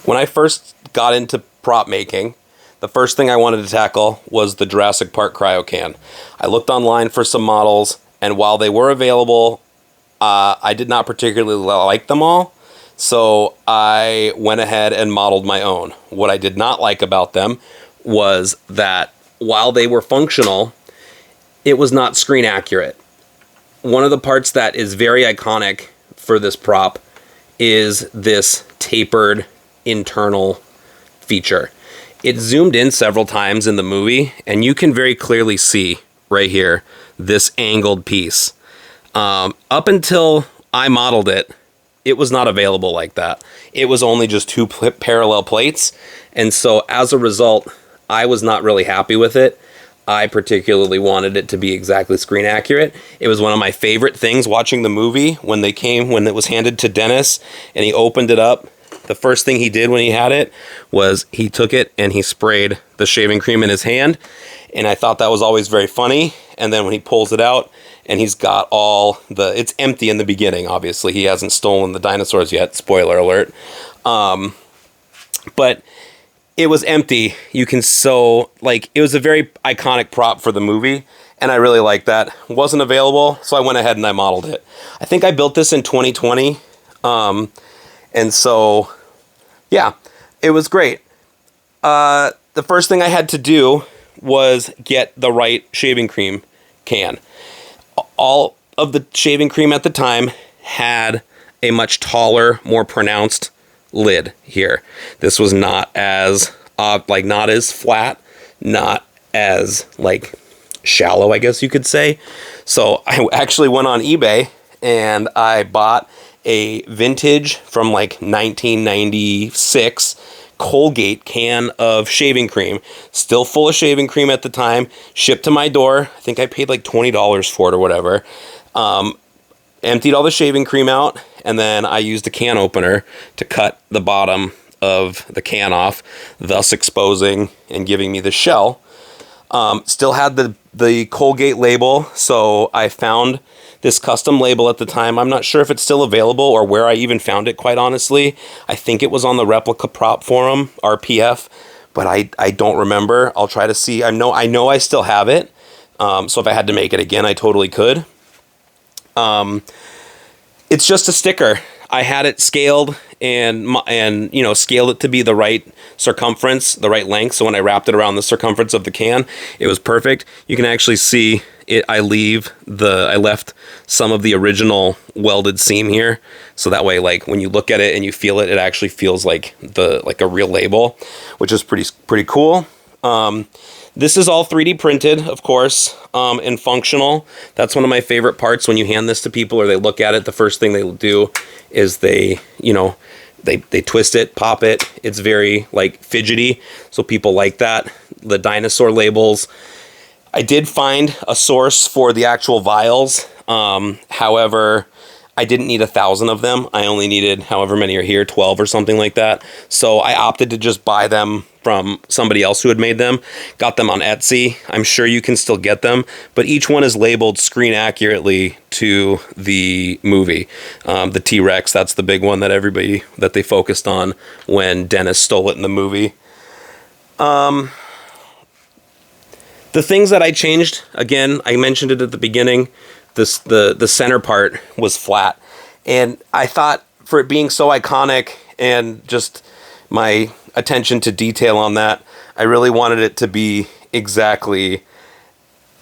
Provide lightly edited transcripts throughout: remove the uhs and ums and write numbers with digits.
When I first got into prop making, the first thing I wanted to tackle was the Jurassic Park Cryocan. I looked online for some models, and while they were available, I did not particularly like them all, so I went ahead and modeled my own. What I did not like about them was that while they were functional, it was not screen accurate. One of the parts that is very iconic for this prop is this tapered internal feature. It zoomed in several times in the movie, and you can very clearly see right here this angled piece. Up until I modeled it, it was not available like that. It was only just two parallel plates, and so as a result, I was not really happy with it. I particularly wanted it to be exactly screen accurate. It was one of my favorite things watching the movie when it was handed to Dennis and he opened it up. The first thing he did when he had it was he took it and he sprayed the shaving cream in his hand. And I thought that was always very funny. And then when he pulls it out and he's got it's empty in the beginning, obviously. He hasn't stolen the dinosaurs yet, spoiler alert. But it was empty. It was a very iconic prop for the movie, and I really liked that. It wasn't available, so I went ahead and I modeled it. I think I built this in 2020, and so, yeah, it was great. The first thing I had to do was get the right shaving cream can. All of the shaving cream at the time had a much taller, more pronounced lid here. This was not as not as flat, not as shallow, I guess you could say. So I actually went on eBay and I bought a vintage from 1996 Colgate can of shaving cream, still full of shaving cream at the time, shipped to my door. I think I paid $20 for it or whatever. Emptied all the shaving cream out, and then I used a can opener to cut the bottom of the can off, thus exposing and giving me the shell. Still had the Colgate label, so I found this custom label at the time. I'm not sure if it's still available or where I even found it, quite honestly. I think it was on the Replica Prop Forum, RPF, but I don't remember. I'll try to see. I know I still have it, so if I had to make it again, I totally could. It's just a sticker. I had it scaled and scaled it to be the right circumference, the right length. So when I wrapped it around the circumference of the can, it was perfect. You can actually see it. I left some of the original welded seam here. So that way, when you look at it and you feel it, it actually feels like a real label, which is pretty cool. This is all 3D printed, of course, and functional. That's one of my favorite parts when you hand this to people or they look at it. The first thing they do is they twist it, pop it. It's very fidgety, so people like that. The dinosaur labels. I did find a source for the actual vials. However, I didn't need 1,000 of them. I only needed however many are here, 12 or something like that. So I opted to just buy them from somebody else who had made them. Got them on Etsy. I'm sure you can still get them, but each one is labeled screen accurately to the movie. The T-Rex, that's the big one that they focused on when Dennis stole it in the movie. The things that I changed, again, I mentioned it at the beginning. The center part was flat, and I thought for it being so iconic and just my attention to detail on that, I really wanted it to be exactly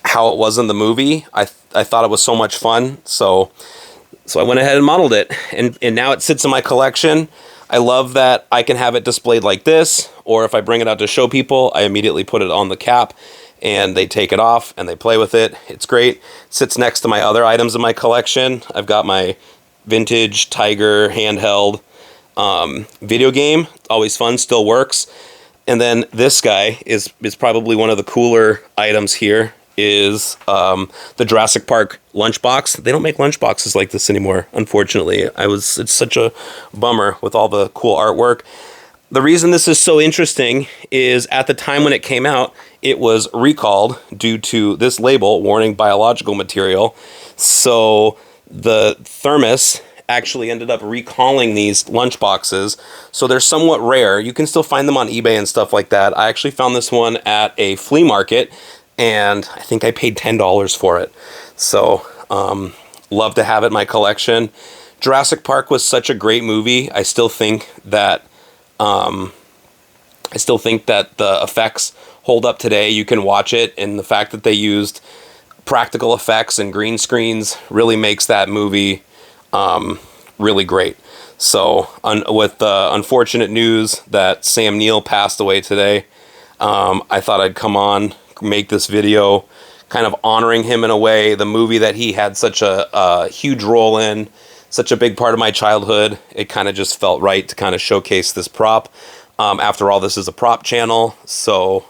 how it was in the movie. I thought it was so much fun, so I went ahead and modeled it, and now it sits in my collection. I love that I can have it displayed like this, or if I bring it out to show people, I immediately put it on the cap and they take it off and they play with it. It's great. It sits next to my other items in my collection. I've got my vintage Tiger handheld video game. Always fun, still works. And then this guy is probably one of the cooler items here is the Jurassic Park lunchbox. They don't make lunchboxes like this anymore, unfortunately. It's such a bummer with all the cool artwork. The reason this is so interesting is at the time when it came out, it was recalled due to this label, warning biological material. So the thermos actually ended up recalling these lunch boxes, so they're somewhat rare. You can still find them on eBay and stuff like that. I actually found this one at a flea market, and I think I paid $10 for it. So, love to have it in my collection. Jurassic Park was such a great movie. I still think that the effects hold up today. You can watch it, and the fact that they used practical effects and green screens really makes that movie really great. So, with the unfortunate news that Sam Neill passed away today, I thought I'd come on, make this video, kind of honoring him in a way. The movie that he had such a huge role in, such a big part of my childhood. It kind of just felt right to kind of showcase this prop. After all, this is a prop channel, so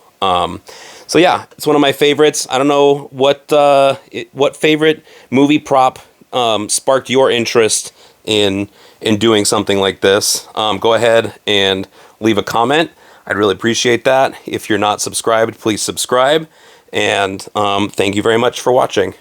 yeah, it's one of my favorites. I don't know what favorite movie prop sparked your interest in doing something like this. Go ahead and leave a comment. I'd really appreciate that. If you're not subscribed, please subscribe. And thank you very much for watching.